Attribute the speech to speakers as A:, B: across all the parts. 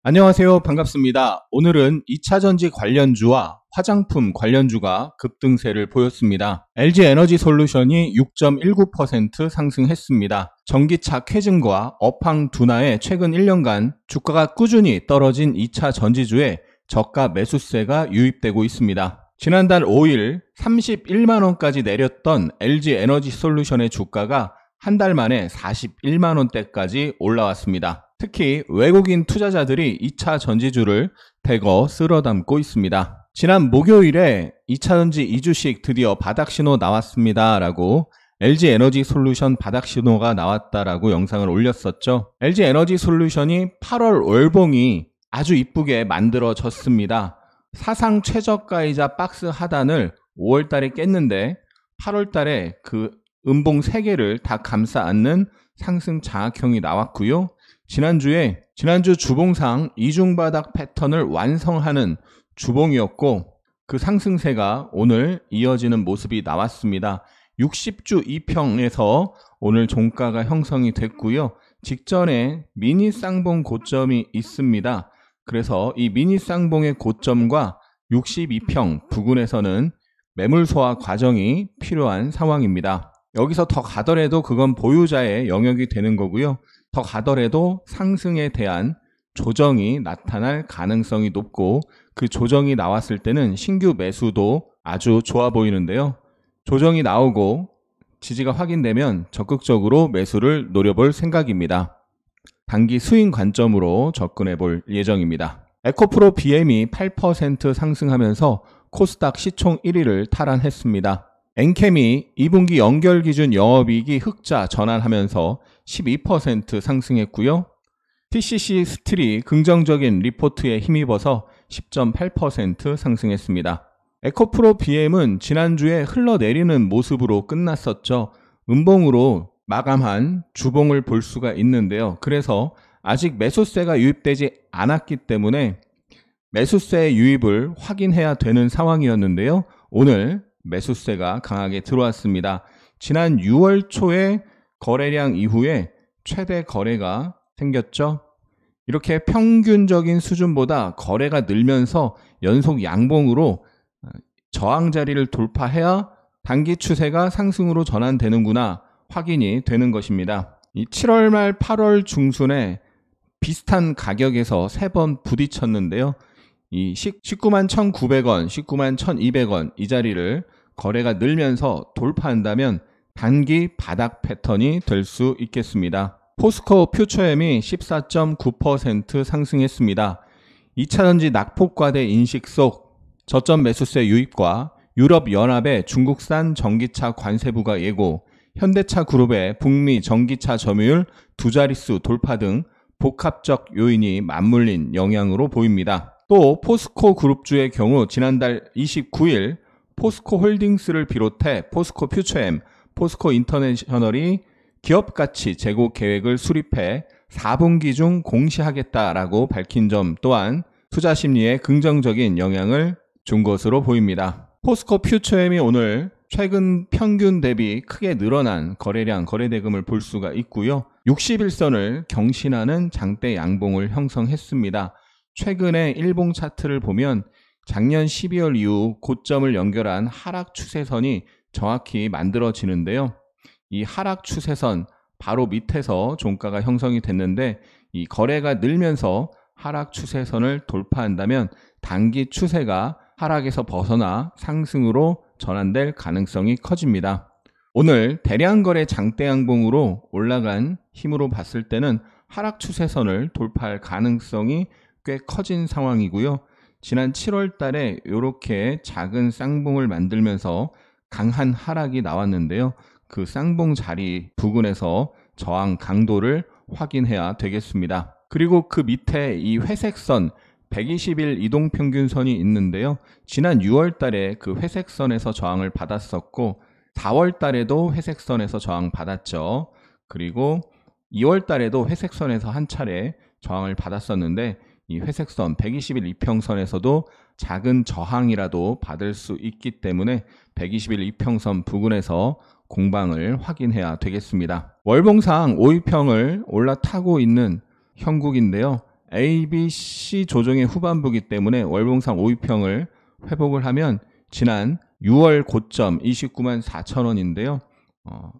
A: 안녕하세요. 반갑습니다. 오늘은 2차전지 관련주와 화장품 관련주가 급등세를 보였습니다. LG에너지솔루션이 6.19% 상승했습니다. 전기차 캐즘과 업황 둔화에 최근 1년간 주가가 꾸준히 떨어진 2차 전지주에 저가 매수세가 유입되고 있습니다. 지난달 5일 31만원까지 내렸던 LG에너지솔루션의 주가가 한 달 만에 41만원대까지 올라왔습니다. 특히 외국인 투자자들이 2차 전지주를 대거 쓸어담고 있습니다. 지난 목요일에 2차전지 2주씩 드디어 바닥신호 나왔습니다 라고 LG에너지솔루션 바닥신호가 나왔다라고 영상을 올렸었죠. LG에너지솔루션이 8월 월봉이 아주 이쁘게 만들어졌습니다. 사상 최저가이자 박스 하단을 5월달에 깼는데 8월달에 그 음봉 3개를 다 감싸 안는 상승 장악형이 나왔고요. 지난주 주봉상 이중바닥 패턴을 완성하는 주봉이었고 그 상승세가 오늘 이어지는 모습이 나왔습니다. 60주 2평에서 오늘 종가가 형성이 됐고요. 직전에 미니 쌍봉 고점이 있습니다. 그래서 이 미니 쌍봉의 고점과 62평 부근에서는 매물 소화 과정이 필요한 상황입니다. 여기서 더 가더라도 그건 보유자의 영역이 되는 거고요. 더 가더라도 상승에 대한 조정이 나타날 가능성이 높고 그 조정이 나왔을 때는 신규 매수도 아주 좋아 보이는데요. 조정이 나오고 지지가 확인되면 적극적으로 매수를 노려볼 생각입니다. 단기 스윙 관점으로 접근해 볼 예정입니다. 에코프로 BM이 8% 상승하면서 코스닥 시총 1위를 탈환했습니다. 엔캠이 2분기 연결 기준 영업이익이 흑자 전환하면서 12% 상승했고요. TCC 스틸이 긍정적인 리포트에 힘입어서 10.8% 상승했습니다. 에코프로 BM은 지난주에 흘러내리는 모습으로 끝났었죠. 음봉으로 마감한 주봉을 볼 수가 있는데요. 그래서 아직 매수세가 유입되지 않았기 때문에 매수세 유입을 확인해야 되는 상황이었는데요. 오늘 매수세가 강하게 들어왔습니다. 지난 6월 초에 거래량 이후에 최대 거래가 생겼죠. 이렇게 평균적인 수준보다 거래가 늘면서 연속 양봉으로 저항 자리를 돌파해야 단기 추세가 상승으로 전환되는구나 확인이 되는 것입니다. 이 7월 말 8월 중순에 비슷한 가격에서 3번 부딪혔는데요. 이 19만 1,900원, 19만 1,200원 이 자리를 거래가 늘면서 돌파한다면 단기 바닥 패턴이 될 수 있겠습니다. 포스코 퓨처엠이 14.9% 상승했습니다. 2차전지 낙폭과대 인식 속 저점 매수세 유입과 유럽연합의 중국산 전기차 관세부가 예고, 현대차 그룹의 북미 전기차 점유율 2자릿수 돌파 등 복합적 요인이 맞물린 영향으로 보입니다. 또 포스코 그룹주의 경우 지난달 29일 포스코 홀딩스를 비롯해 포스코 퓨처엠, 포스코 인터내셔널이 기업가치 제고 계획을 수립해 4분기 중 공시하겠다라고 밝힌 점 또한 투자 심리에 긍정적인 영향을 준 것으로 보입니다. 포스코 퓨처엠이 오늘 최근 평균 대비 크게 늘어난 거래량, 거래대금을 볼 수가 있고요. 60일선을 경신하는 장대 양봉을 형성했습니다. 최근에 일봉 차트를 보면 작년 12월 이후 고점을 연결한 하락 추세선이 정확히 만들어지는데요. 이 하락 추세선 바로 밑에서 종가가 형성이 됐는데 이 거래가 늘면서 하락 추세선을 돌파한다면 단기 추세가 하락에서 벗어나 상승으로 전환될 가능성이 커집니다. 오늘 대량 거래 장대 양봉으로 올라간 힘으로 봤을 때는 하락 추세선을 돌파할 가능성이 꽤 커진 상황이고요. 지난 7월 달에 이렇게 작은 쌍봉을 만들면서 강한 하락이 나왔는데요. 그 쌍봉 자리 부근에서 저항 강도를 확인해야 되겠습니다. 그리고 그 밑에 이 회색선 120일 이동평균선이 있는데요. 지난 6월 달에 그 회색선에서 저항을 받았었고 4월 달에도 회색선에서 저항 받았죠. 그리고 2월 달에도 회색선에서 한 차례 저항을 받았었는데 이 회색선 120일 이평선에서도 작은 저항이라도 받을 수 있기 때문에 120일 이평선 부근에서 공방을 확인해야 되겠습니다. 월봉상 5일평을 올라타고 있는 형국인데요. A, B, C 조정의 후반부이기 때문에 월봉상 5위평을 회복을 하면 지난 6월 고점 29만 4천 원인데요.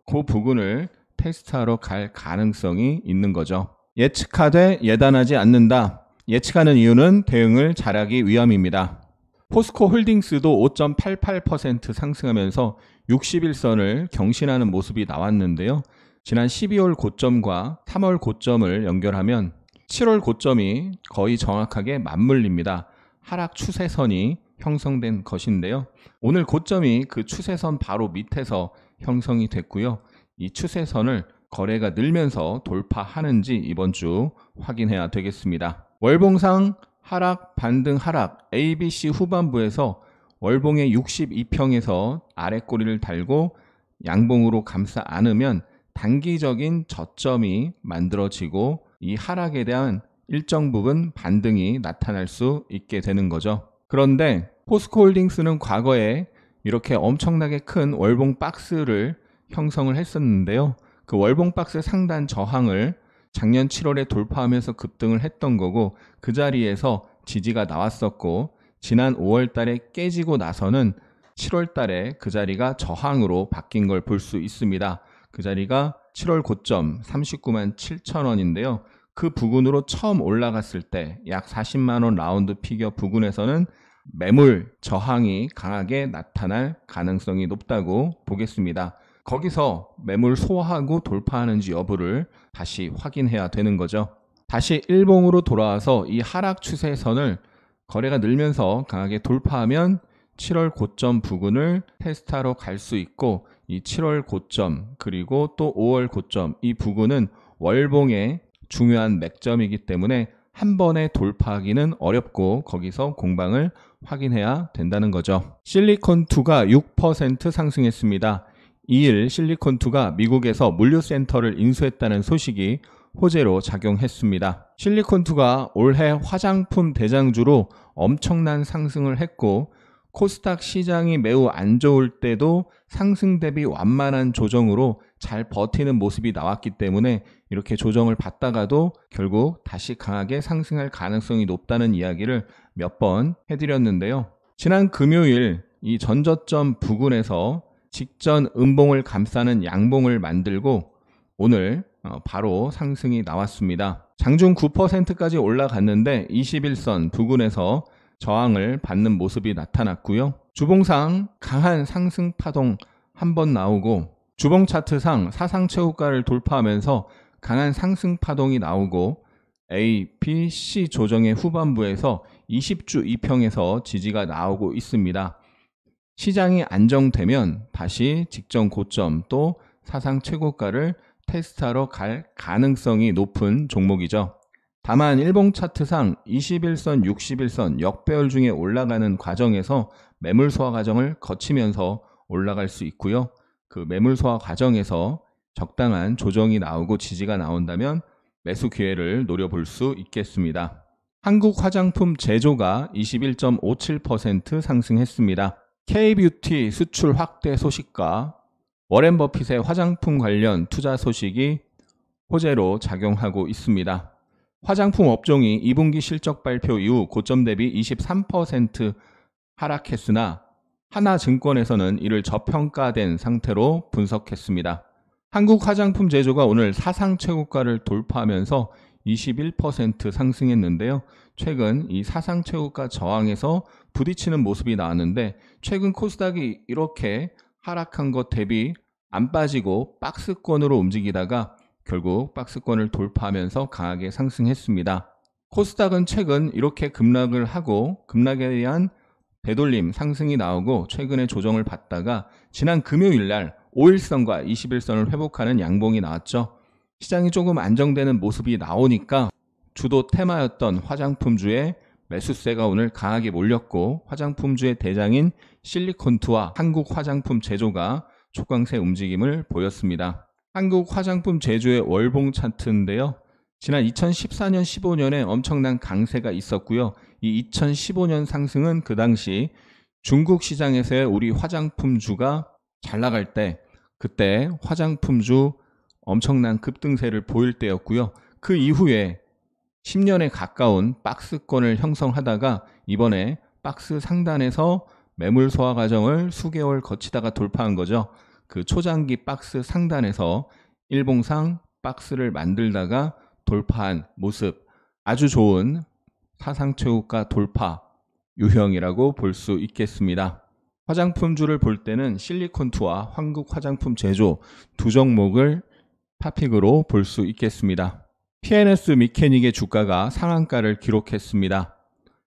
A: 그 부근을 테스트하러 갈 가능성이 있는 거죠. 예측하되 예단하지 않는다. 예측하는 이유는 대응을 잘하기 위함입니다. 포스코 홀딩스도 5.88% 상승하면서 61선을 경신하는 모습이 나왔는데요. 지난 12월 고점과 3월 고점을 연결하면 7월 고점이 거의 정확하게 맞물립니다. 하락 추세선이 형성된 것인데요. 오늘 고점이 그 추세선 바로 밑에서 형성이 됐고요. 이 추세선을 거래가 늘면서 돌파하는지 이번 주 확인해야 되겠습니다. 월봉상 하락, 반등 하락, ABC 후반부에서 월봉의 62평에서 아래 꼬리를 달고 양봉으로 감싸 안으면 단기적인 저점이 만들어지고 이 하락에 대한 일정 부분 반등이 나타날 수 있게 되는 거죠. 그런데 포스코홀딩스는 과거에 이렇게 엄청나게 큰 월봉 박스를 형성을 했었는데요. 그 월봉 박스 상단 저항을 작년 7월에 돌파하면서 급등을 했던 거고 그 자리에서 지지가 나왔었고 지난 5월 달에 깨지고 나서는 7월 달에 그 자리가 저항으로 바뀐 걸 볼 수 있습니다. 그 자리가 7월 고점 39만 7천 원인데요. 그 부근으로 처음 올라갔을 때 약 40만 원 라운드 피겨 부근에서는 매물 저항이 강하게 나타날 가능성이 높다고 보겠습니다. 거기서 매물 소화하고 돌파하는지 여부를 다시 확인해야 되는 거죠. 다시 일봉으로 돌아와서 이 하락 추세선을 거래가 늘면서 강하게 돌파하면 7월 고점 부근을 테스트하러 갈 수 있고 이 7월 고점 그리고 또 5월 고점 이 부근은 월봉의 중요한 맥점이기 때문에 한 번에 돌파하기는 어렵고 거기서 공방을 확인해야 된다는 거죠. 실리콘2가 6% 상승했습니다. 2일 실리콘2가 미국에서 물류센터를 인수했다는 소식이 호재로 작용했습니다. 실리콘2가 올해 화장품 대장주로 엄청난 상승을 했고 코스닥 시장이 매우 안 좋을 때도 상승 대비 완만한 조정으로 잘 버티는 모습이 나왔기 때문에 이렇게 조정을 받다가도 결국 다시 강하게 상승할 가능성이 높다는 이야기를 몇 번 해드렸는데요. 지난 금요일 이 전저점 부근에서 직전 음봉을 감싸는 양봉을 만들고 오늘 바로 상승이 나왔습니다. 장중 9%까지 올라갔는데 21선 부근에서 저항을 받는 모습이 나타났고요. 주봉상 강한 상승 파동 한번 나오고 주봉 차트상 사상 최고가를 돌파하면서 강한 상승 파동이 나오고 A, B, C 조정의 후반부에서 20주 2평에서 지지가 나오고 있습니다. 시장이 안정되면 다시 직전 고점 또 사상 최고가를 테스트하러 갈 가능성이 높은 종목이죠. 다만 일봉 차트상 21선, 61선 역배열 중에 올라가는 과정에서 매물 소화 과정을 거치면서 올라갈 수 있고요. 그 매물 소화 과정에서 적당한 조정이 나오고 지지가 나온다면 매수 기회를 노려볼 수 있겠습니다. 한국 화장품 제조가 21.57% 상승했습니다. K뷰티 수출 확대 소식과 워렌 버핏의 화장품 관련 투자 소식이 호재로 작용하고 있습니다. 화장품 업종이 2분기 실적 발표 이후 고점 대비 23% 하락했으나 하나증권에서는 이를 저평가된 상태로 분석했습니다. 한국 화장품 제조가 오늘 사상 최고가를 돌파하면서 21% 상승했는데요. 최근 이 사상 최고가 저항에서 부딪히는 모습이 나왔는데 최근 코스닥이 이렇게 하락한 것 대비 안 빠지고 박스권으로 움직이다가 결국 박스권을 돌파하면서 강하게 상승했습니다. 코스닥은 최근 이렇게 급락을 하고 급락에 대한 되돌림 상승이 나오고 최근에 조정을 받다가 지난 금요일 날 5일선과 21선을 회복하는 양봉이 나왔죠. 시장이 조금 안정되는 모습이 나오니까 주도 테마였던 화장품주의 매수세가 오늘 강하게 몰렸고 화장품주의 대장인 실리콘2와 한국 화장품 제조가 초강세 움직임을 보였습니다. 한국 화장품 제조의 월봉 차트인데요. 지난 2014년, 15년에 엄청난 강세가 있었고요. 이 2015년 상승은 그 당시 중국 시장에서의 우리 화장품주가 잘 나갈 때 그때 화장품주 엄청난 급등세를 보일 때였고요. 그 이후에 10년에 가까운 박스권을 형성하다가 이번에 박스 상단에서 매물 소화 과정을 수개월 거치다가 돌파한 거죠. 그 초장기 박스 상단에서 일봉상 박스를 만들다가 돌파한 모습, 아주 좋은 사상 최고가 돌파 유형이라고 볼 수 있겠습니다. 화장품주를 볼 때는 실리콘투와 한국 화장품 제조 두 종목을 탑픽으로 볼 수 있겠습니다. P&S 미케닉의 주가가 상한가를 기록했습니다.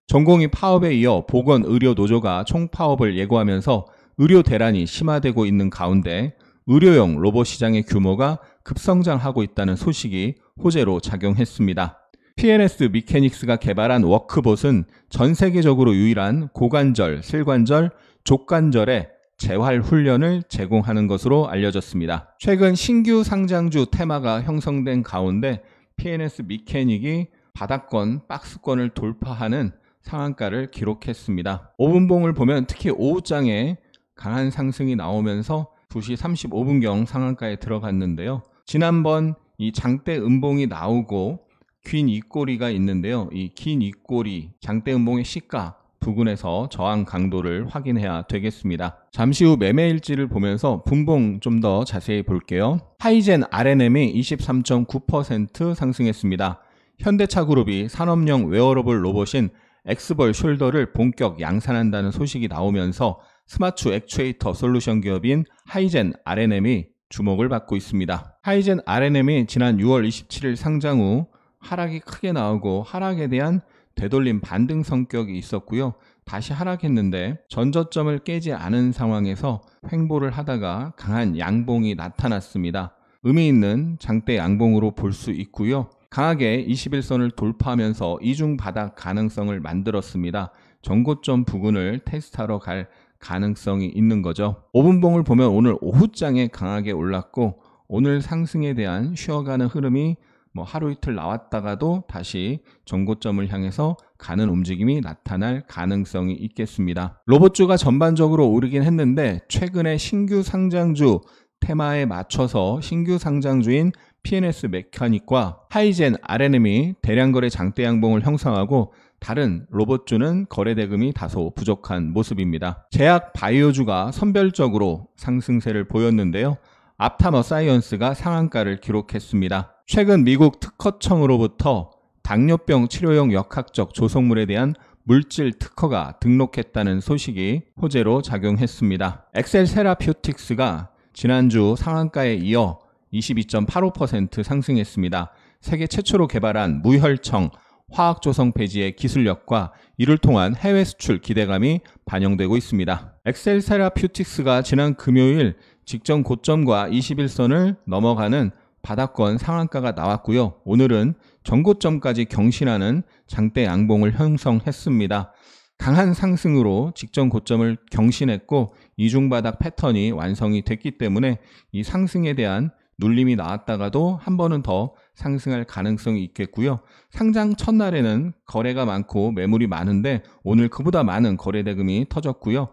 A: 전공의 파업에 이어 보건의료노조가 총파업을 예고하면서 의료 대란이 심화되고 있는 가운데 의료용 로봇 시장의 규모가 급성장하고 있다는 소식이 호재로 작용했습니다. P&S 미케닉스가 개발한 워크봇은 전 세계적으로 유일한 고관절, 슬관절, 족관절의 재활 훈련을 제공하는 것으로 알려졌습니다. 최근 신규 상장주 테마가 형성된 가운데 P&S 미케닉이 바닥권, 박스권을 돌파하는 상한가를 기록했습니다. 5분봉을 보면 특히 오후장에 강한 상승이 나오면서 2시 35분경 상한가에 들어갔는데요. 지난번 이 장대 음봉이 나오고 긴 윗꼬리가 있는데요. 이 긴 윗꼬리, 장대 음봉의 시가 부근에서 저항 강도를 확인해야 되겠습니다. 잠시 후 매매 일지를 보면서 분봉 좀 더 자세히 볼게요. 하이젠 RNM이 23.9% 상승했습니다. 현대차그룹이 산업용 웨어러블 로봇인 엑스벌 숄더를 본격 양산한다는 소식이 나오면서 스마트 액추에이터 솔루션 기업인 하이젠 RNM이 주목을 받고 있습니다. 하이젠 RNM이 지난 6월 27일 상장 후 하락이 크게 나오고 하락에 대한 되돌림 반등 성격이 있었고요. 다시 하락했는데 전저점을 깨지 않은 상황에서 횡보를 하다가 강한 양봉이 나타났습니다. 의미 있는 장대 양봉으로 볼 수 있고요. 강하게 21선을 돌파하면서 이중 바닥 가능성을 만들었습니다. 전고점 부근을 테스트하러 갈 가능성이 있는 거죠. 5분봉을 보면 오늘 오후장에 강하게 올랐고 오늘 상승에 대한 쉬어가는 흐름이 하루 이틀 나왔다가도 다시 전고점을 향해서 가는 움직임이 나타날 가능성이 있겠습니다. 로봇주가 전반적으로 오르긴 했는데 최근에 신규 상장주 테마에 맞춰서 신규 상장주인 P&S 미케닉과 하이젠 RNM이 대량 거래 장대 양봉을 형성하고 다른 로봇주는 거래 대금이 다소 부족한 모습입니다. 제약 바이오주가 선별적으로 상승세를 보였는데요. 앞타머 사이언스가 상한가를 기록했습니다. 최근 미국 특허청으로부터 당뇨병 치료용 역학적 조성물에 대한 물질 특허가 등록했다는 소식이 호재로 작용했습니다. 엑셀 세라퓨틱스가 지난주 상한가에 이어 22.85% 상승했습니다. 세계 최초로 개발한 무혈청 화학조성 배지의 기술력과 이를 통한 해외 수출 기대감이 반영되고 있습니다. 엑셀 세라퓨틱스가 지난 금요일 직전 고점과 21선을 넘어가는 바닥권 상한가가 나왔고요. 오늘은 전고점까지 경신하는 장대 양봉을 형성했습니다. 강한 상승으로 직전 고점을 경신했고 이중바닥 패턴이 완성이 됐기 때문에 이 상승에 대한 눌림이 나왔다가도 한 번은 더 상승할 가능성이 있겠고요. 상장 첫날에는 거래가 많고 매물이 많은데 오늘 그보다 많은 거래 대금이 터졌고요.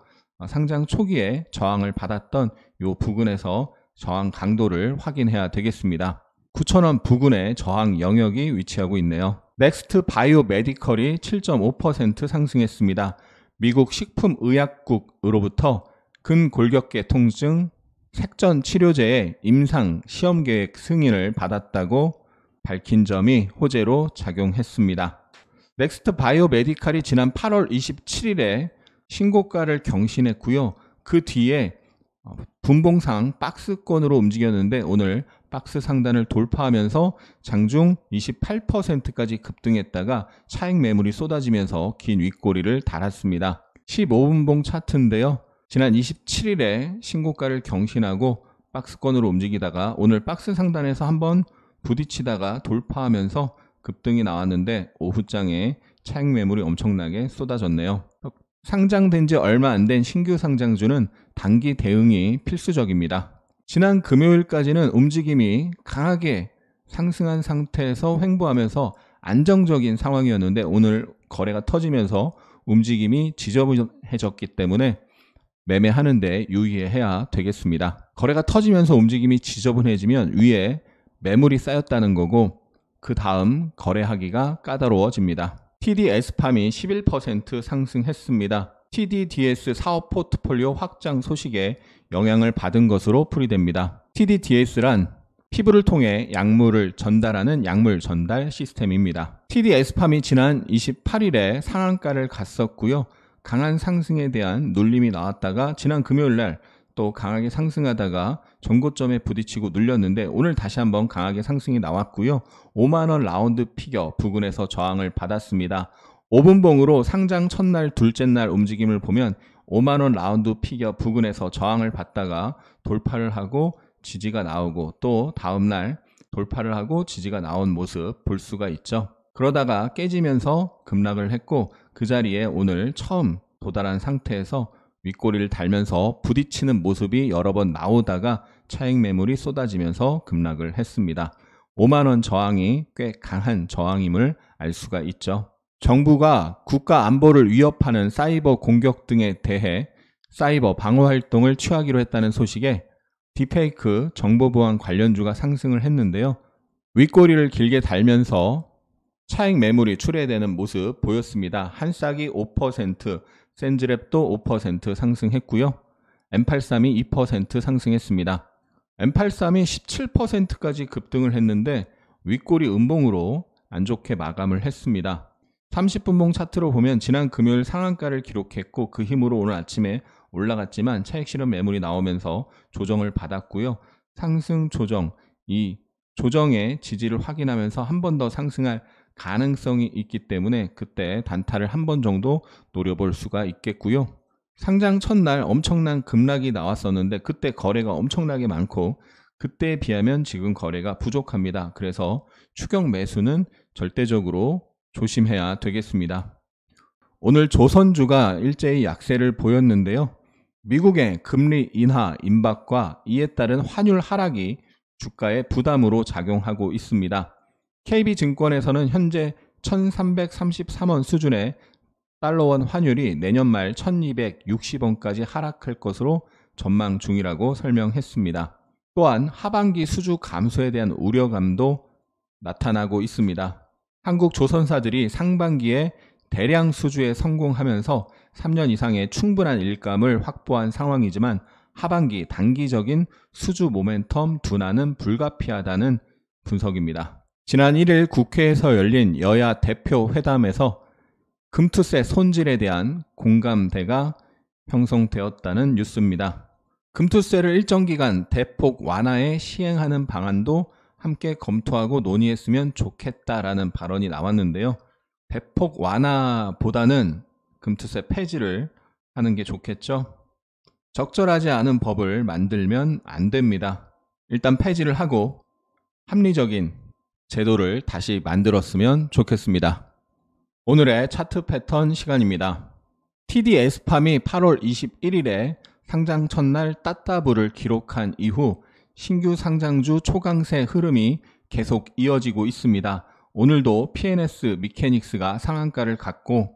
A: 상장 초기에 저항을 받았던 이 부근에서 저항 강도를 확인해야 되겠습니다. 9,000원 부근에 저항 영역이 위치하고 있네요. 넥스트 바이오 메디컬이 7.5% 상승했습니다. 미국 식품의약국으로부터 근골격계 통증 색전 치료제의 임상 시험 계획 승인을 받았다고 밝힌 점이 호재로 작용했습니다. 넥스트 바이오 메디컬이 지난 8월 27일에 신고가를 경신했고요. 그 뒤에 분봉상 박스권으로 움직였는데 오늘 박스 상단을 돌파하면서 장중 28%까지 급등했다가 차익 매물이 쏟아지면서 긴 윗꼬리를 달았습니다. 15분봉 차트인데요. 지난 27일에 신고가를 경신하고 박스권으로 움직이다가 오늘 박스 상단에서 한번 부딪히다가 돌파하면서 급등이 나왔는데 오후장에 차익 매물이 엄청나게 쏟아졌네요. 상장된 지 얼마 안 된 신규 상장주는 단기 대응이 필수적입니다. 지난 금요일까지는 움직임이 강하게 상승한 상태에서 횡보하면서 안정적인 상황이었는데 오늘 거래가 터지면서 움직임이 지저분해졌기 때문에 매매하는데 유의해야 되겠습니다. 거래가 터지면서 움직임이 지저분해지면 위에 매물이 쌓였다는 거고 그 다음 거래하기가 까다로워집니다. TDS팜이 11% 상승했습니다. TDDS 사업 포트폴리오 확장 소식에 영향을 받은 것으로 풀이됩니다. TDDS란 피부를 통해 약물을 전달하는 약물 전달 시스템입니다. TDS팜이 지난 28일에 상한가를 갔었고요. 강한 상승에 대한 눌림이 나왔다가 지난 금요일날 또 강하게 상승하다가 전고점에 부딪히고 눌렸는데 오늘 다시 한번 강하게 상승이 나왔고요. 5만원 라운드 피겨 부근에서 저항을 받았습니다. 5분봉으로 상장 첫날 둘째 날 움직임을 보면 5만원 라운드 피겨 부근에서 저항을 받다가 돌파를 하고 지지가 나오고 또 다음날 돌파를 하고 지지가 나온 모습 볼 수가 있죠. 그러다가 깨지면서 급락을 했고 그 자리에 오늘 처음 도달한 상태에서 윗꼬리를 달면서 부딪히는 모습이 여러 번 나오다가 차익 매물이 쏟아지면서 급락을 했습니다. 5만원 저항이 꽤 강한 저항임을 알 수가 있죠. 정부가 국가 안보를 위협하는 사이버 공격 등에 대해 사이버 방어 활동을 취하기로 했다는 소식에 딥페이크 정보보안 관련주가 상승을 했는데요. 윗꼬리를 길게 달면서 차익 매물이 출회되는 모습 보였습니다. 한싹이 5%, 센즈랩도 5% 상승했고요. M83이 2% 상승했습니다. M83이 17%까지 급등을 했는데 윗꼬리 음봉으로 안 좋게 마감을 했습니다. 30분봉 차트로 보면 지난 금요일 상한가를 기록했고 그 힘으로 오늘 아침에 올라갔지만 차익 실현 매물이 나오면서 조정을 받았고요. 상승 조정, 이 조정의 지지를 확인하면서 한 번 더 상승할 가능성이 있기 때문에 그때 단타를 한 번 정도 노려볼 수가 있겠고요. 상장 첫날 엄청난 급락이 나왔었는데 그때 거래가 엄청나게 많고 그때에 비하면 지금 거래가 부족합니다. 그래서 추격 매수는 절대적으로 조심해야 되겠습니다. 오늘 조선주가 일제히 약세를 보였는데요. 미국의 금리 인하 임박과 이에 따른 환율 하락이 주가에 부담으로 작용하고 있습니다. KB증권에서는 현재 1333원 수준의 달러원 환율이 내년 말 1260원까지 하락할 것으로 전망 중이라고 설명했습니다. 또한 하반기 수주 감소에 대한 우려감도 나타나고 있습니다. 한국 조선사들이 상반기에 대량 수주에 성공하면서 3년 이상의 충분한 일감을 확보한 상황이지만 하반기 단기적인 수주 모멘텀 둔화는 불가피하다는 분석입니다. 지난 1일 국회에서 열린 여야 대표 회담에서 금투세 손질에 대한 공감대가 형성되었다는 뉴스입니다. 금투세를 일정 기간 대폭 완화에 시행하는 방안도 함께 검토하고 논의했으면 좋겠다라는 발언이 나왔는데요. 대폭 완화보다는 금투세 폐지를 하는 게 좋겠죠. 적절하지 않은 법을 만들면 안 됩니다. 일단 폐지를 하고 합리적인 제도를 다시 만들었으면 좋겠습니다. 오늘의 차트 패턴 시간입니다. TDS팜이 8월 21일에 상장 첫날 따따블을 기록한 이후 신규 상장주 초강세 흐름이 계속 이어지고 있습니다. 오늘도 PNS 미케닉스가 상한가를 갔고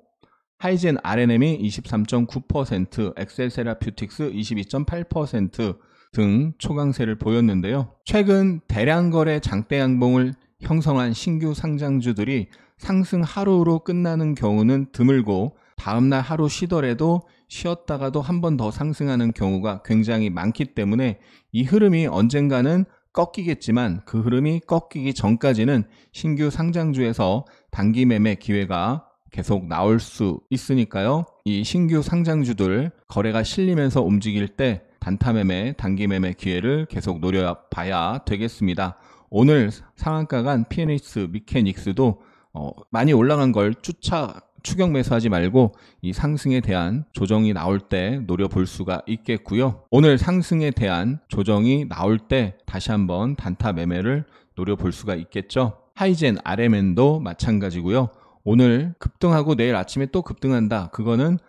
A: 하이젠 R&M이 23.9%, 엑셀세라퓨틱스 22.8% 등 초강세를 보였는데요. 최근 대량거래 장대양봉을 형성한 신규 상장주들이 상승 하루로 끝나는 경우는 드물고 다음날 하루 쉬더라도 쉬었다가도 한 번 더 상승하는 경우가 굉장히 많기 때문에 이 흐름이 언젠가는 꺾이겠지만 그 흐름이 꺾이기 전까지는 신규 상장주에서 단기 매매 기회가 계속 나올 수 있으니까요. 이 신규 상장주들 거래가 실리면서 움직일 때 단타 매매, 단기 매매 기회를 계속 노려봐야 되겠습니다. 오늘 상한가 간 PNS 미케닉스도 많이 올라간 걸 추격 매수하지 말고 이 상승에 대한 조정이 나올 때 노려볼 수가 있겠고요. 오늘 상승에 대한 조정이 나올 때 다시 한번 단타 매매를 노려볼 수가 있겠죠. 하이젠 RMN도 마찬가지고요. 오늘 급등하고 내일 아침에 또 급등한다. 그거는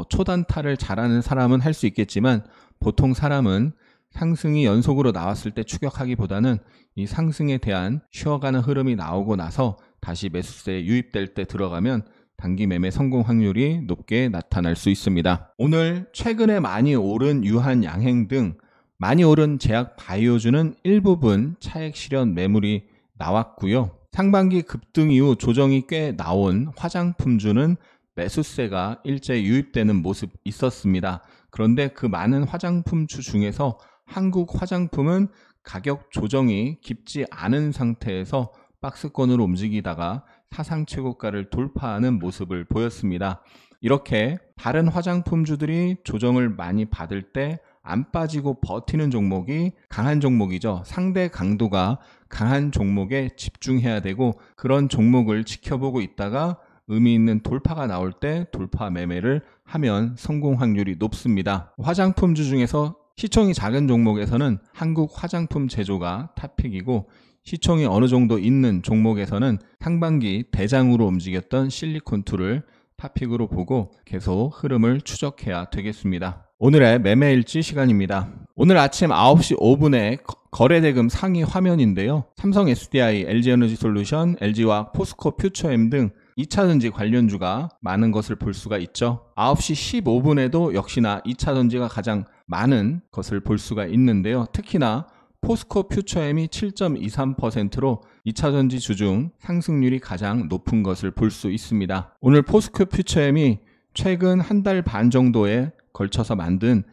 A: 초단타를 잘하는 사람은 할 수 있겠지만 보통 사람은 상승이 연속으로 나왔을 때 추격하기보다는 이 상승에 대한 쉬어가는 흐름이 나오고 나서 다시 매수세에 유입될 때 들어가면 단기 매매 성공 확률이 높게 나타날 수 있습니다. 오늘 최근에 많이 오른 유한 양행 등 많이 오른 제약 바이오주는 일부분 차익 실현 매물이 나왔고요. 상반기 급등 이후 조정이 꽤 나온 화장품주는 매수세가 일제 유입되는 모습 있었습니다. 그런데 그 많은 화장품주 중에서 한국 화장품은 가격 조정이 깊지 않은 상태에서 박스권으로 움직이다가 사상 최고가를 돌파하는 모습을 보였습니다. 이렇게 다른 화장품주들이 조정을 많이 받을 때 안 빠지고 버티는 종목이 강한 종목이죠. 상대 강도가 강한 종목에 집중해야 되고, 그런 종목을 지켜보고 있다가 의미 있는 돌파가 나올 때 돌파 매매를 하면 성공 확률이 높습니다. 화장품주 중에서 시총이 작은 종목에서는 한국 화장품 제조가 탑픽이고, 시총이 어느 정도 있는 종목에서는 상반기 대장으로 움직였던 실리콘2를 탑픽으로 보고 계속 흐름을 추적해야 되겠습니다. 오늘의 매매일지 시간입니다. 오늘 아침 9시 5분에 거래대금 상위 화면인데요. 삼성 SDI, LG에너지솔루션, LG화학, 포스코 퓨처엠 등 2차전지 관련주가 많은 것을 볼 수가 있죠. 9시 15분에도 역시나 2차전지가 가장 많은 것을 볼 수가 있는데요. 특히나 포스코 퓨처엠이 7.23%로 2차전지 주중 상승률이 가장 높은 것을 볼 수 있습니다. 오늘 포스코 퓨처엠이 최근 한 달 반 정도에 걸쳐서 만든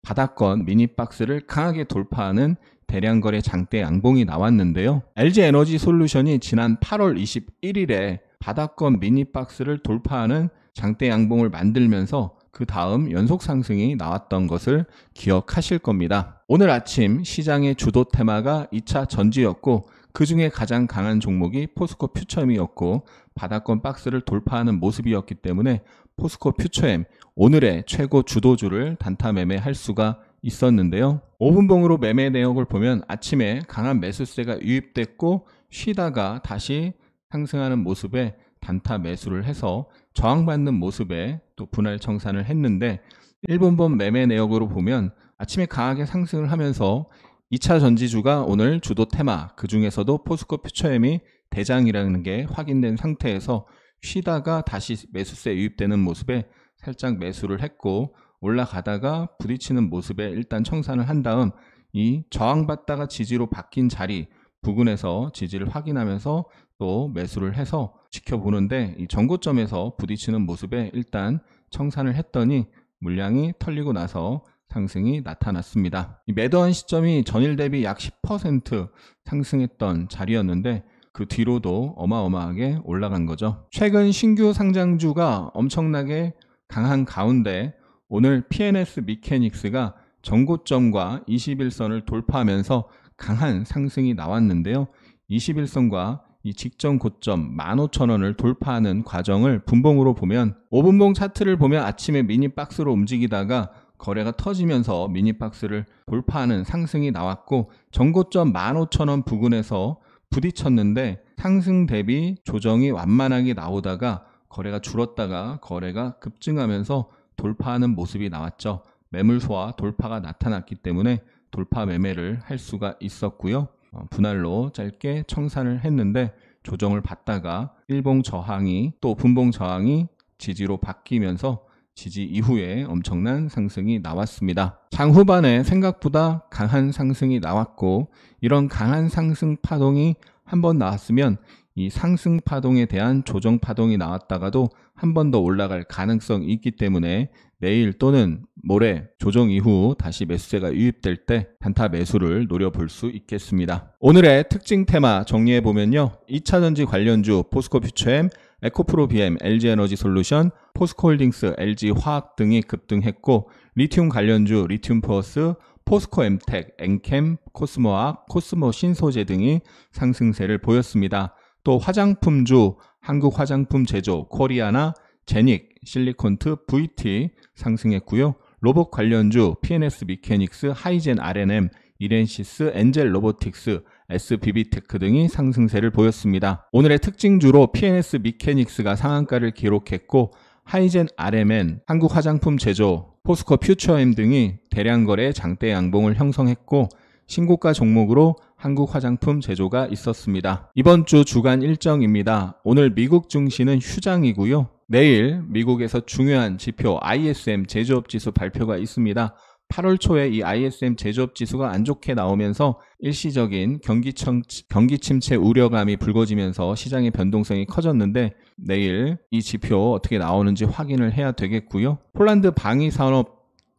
A: 바닥권 미니박스를 강하게 돌파하는 대량거래 장대 양봉이 나왔는데요. LG에너지솔루션이 지난 8월 21일에 바닥권 미니박스를 돌파하는 장대 양봉을 만들면서 그 다음 연속 상승이 나왔던 것을 기억하실 겁니다. 오늘 아침 시장의 주도 테마가 2차 전지였고, 그 중에 가장 강한 종목이 포스코 퓨처엠이었고, 바닥권 박스를 돌파하는 모습이었기 때문에 포스코 퓨처엠 오늘의 최고 주도주를 단타 매매할 수가 있었는데요. 5분봉으로 매매 내역을 보면 아침에 강한 매수세가 유입됐고 쉬다가 다시 상승하는 모습에 단타 매수를 해서 저항받는 모습에 또 분할 청산을 했는데, 1분봉 매매 내역으로 보면 아침에 강하게 상승을 하면서 2차 전지주가 오늘 주도 테마, 그 중에서도 포스코 퓨처엠이 대장이라는 게 확인된 상태에서 쉬다가 다시 매수세 유입되는 모습에 살짝 매수를 했고, 올라가다가 부딪히는 모습에 일단 청산을 한 다음 이 저항받다가 지지로 바뀐 자리 부근에서 지지를 확인하면서 또 매수를 해서 지켜보는데, 이 전고점에서 부딪히는 모습에 일단 청산을 했더니 물량이 털리고 나서 상승이 나타났습니다. 이 매도한 시점이 전일 대비 약 10% 상승했던 자리였는데 그 뒤로도 어마어마하게 올라간 거죠. 최근 신규 상장주가 엄청나게 강한 가운데 오늘 PNS 미케닉스가 전고점과 21선을 돌파하면서 강한 상승이 나왔는데요. 21선과 이 직전 고점 15,000원을 돌파하는 과정을 분봉으로 보면, 5분봉 차트를 보면 아침에 미니박스로 움직이다가 거래가 터지면서 미니박스를 돌파하는 상승이 나왔고, 전고점 15,000원 부근에서 부딪혔는데 상승 대비 조정이 완만하게 나오다가 거래가 줄었다가 거래가 급증하면서 돌파하는 모습이 나왔죠. 매물 소화 돌파가 나타났기 때문에 돌파 매매를 할 수가 있었고요. 분할로 짧게 청산을 했는데 조정을 받다가 일봉 저항이 또 분봉 저항이 지지로 바뀌면서 지지 이후에 엄청난 상승이 나왔습니다. 장 후반에 생각보다 강한 상승이 나왔고, 이런 강한 상승 파동이 한번 나왔으면 이 상승 파동에 대한 조정 파동이 나왔다가도 한 번 더 올라갈 가능성이 있기 때문에 내일 또는 모레 조정 이후 다시 매수세가 유입될 때 단타 매수를 노려볼 수 있겠습니다. 오늘의 특징 테마 정리해보면요. 2차전지 관련주 포스코 퓨처엠, 에코프로 BM, LG에너지솔루션, 포스코홀딩스, LG화학 등이 급등했고, 리튬 관련주 리튬포어스, 포스코엠텍, 엔캠, 코스모화학, 코스모신소재 등이 상승세를 보였습니다. 또 화장품주 한국화장품제조, 코리아나, 제닉, 실리콘트, VT 상승했고요. 로봇 관련주 PNS 미케닉스, 하이젠 R&M, 이렌시스, 엔젤 로보틱스, SBB테크 등이 상승세를 보였습니다. 오늘의 특징주로 PNS 미케닉스가 상한가를 기록했고, 하이젠 RMN, 한국화장품제조, 포스코 퓨처엠 등이 대량거래 장대 양봉을 형성했고, 신고가 종목으로 한국화장품제조가 있었습니다. 이번 주 주간 일정입니다. 오늘 미국 증시는 휴장이고요. 내일 미국에서 중요한 지표 ISM 제조업지수 발표가 있습니다. 8월 초에 이 ISM 제조업 지수가 안 좋게 나오면서 일시적인 경기 침체 우려감이 불거지면서 시장의 변동성이 커졌는데 내일 이 지표 어떻게 나오는지 확인을 해야 되겠고요. 폴란드 방위산업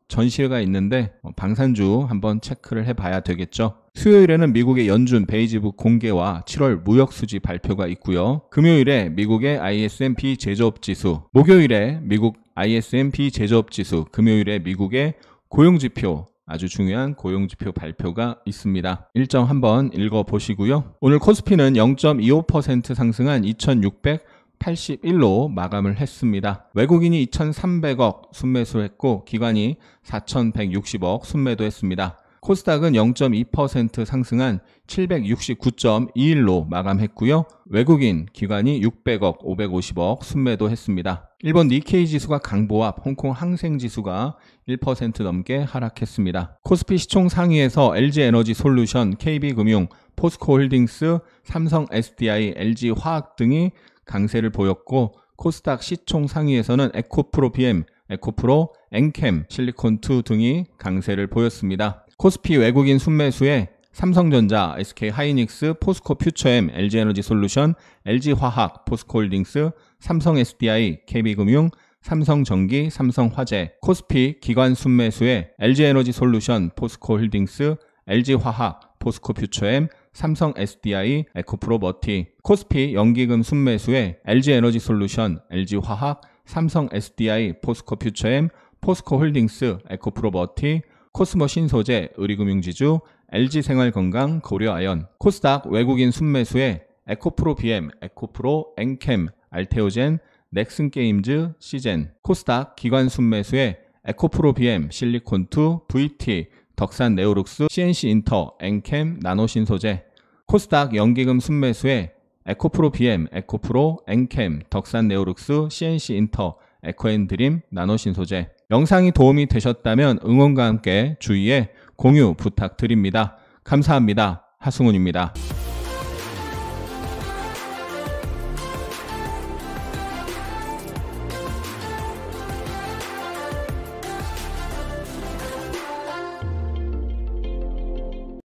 A: 전시회가 있는데 방산주 한번 체크를 해봐야 되겠죠. 수요일에는 미국의 연준 베이지북 공개와 7월 무역수지 발표가 있고요. 금요일에 미국의 ISM 비제조업 지수, 목요일에 미국 ISM 비제조업 지수, 금요일에 미국의 고용지표, 아주 중요한 고용지표 발표가 있습니다. 일정 한번 읽어보시고요. 오늘 코스피는 0.25% 상승한 2681로 마감을 했습니다. 외국인이 2300억 순매수했고 기관이 4160억 순매도했습니다. 코스닥은 0.2% 상승한 769.21로 마감했고요. 외국인 기관이 600억, 550억 순매도했습니다. 일본 니케이 지수가 강보합, 홍콩 항생 지수가 1% 넘게 하락했습니다. 코스피 시총 상위에서 LG에너지솔루션, KB금융, 포스코홀딩스, 삼성 SDI, LG화학 등이 강세를 보였고 코스닥 시총 상위에서는 에코프로 BM, 에코프로, 엔캠, 실리콘2 등이 강세를 보였습니다. 코스피 외국인 순매수에 삼성전자, SK하이닉스, 포스코퓨처엠, LG에너지솔루션, LG화학, 포스코홀딩스, 삼성 SDI, KB금융, 삼성전기, 삼성화재. 코스피 기관 순매수에 LG에너지솔루션, 포스코홀딩스, LG화학, 포스코퓨처엠, 삼성 SDI, 에코프로머티. 코스피 연기금 순매수에 LG에너지솔루션, LG화학, 삼성 SDI, 포스코퓨처엠, 포스코홀딩스, 에코프로머티. 코스모 신소재, 의리금융지주, LG생활건강, 고려아연. 코스닥 외국인 순매수에 에코프로 BM, 에코프로, 엔캠, 알테오젠, 넥슨게임즈, 시젠. 코스닥 기관 순매수에 에코프로 BM, 실리콘2, VT, 덕산네오룩스, CNC인터, 엔캠, 나노신소재. 코스닥 연기금 순매수에 에코프로 BM, 에코프로, 엔캠, 덕산네오룩스, CNC인터, 에코앤드림, 나노신소재. 영상이 도움이 되셨다면 응원과 함께 주위에 공유 부탁드립니다. 감사합니다. 하승훈입니다.